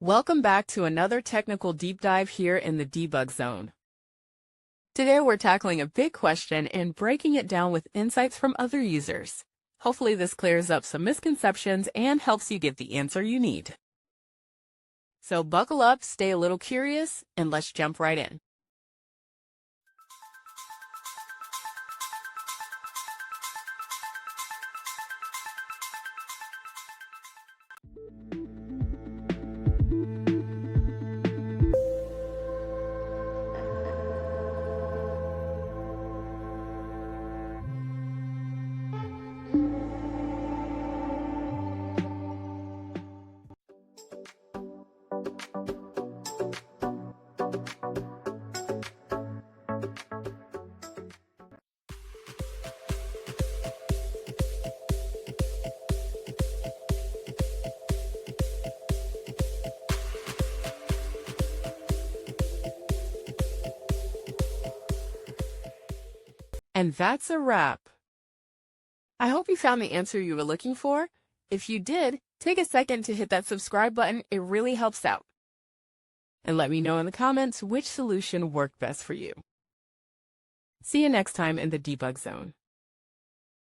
Welcome back to another technical deep dive here in the Debug Zone. Today we're tackling a big question and breaking it down with insights from other users. Hopefully this clears up some misconceptions and helps you get the answer you need. So buckle up, stay a little curious, and let's jump right in. And that's a wrap. I hope you found the answer you were looking for. If you did, take a second to hit that subscribe button. It really helps out. And let me know in the comments which solution worked best for you. See you next time in the Debug Zone.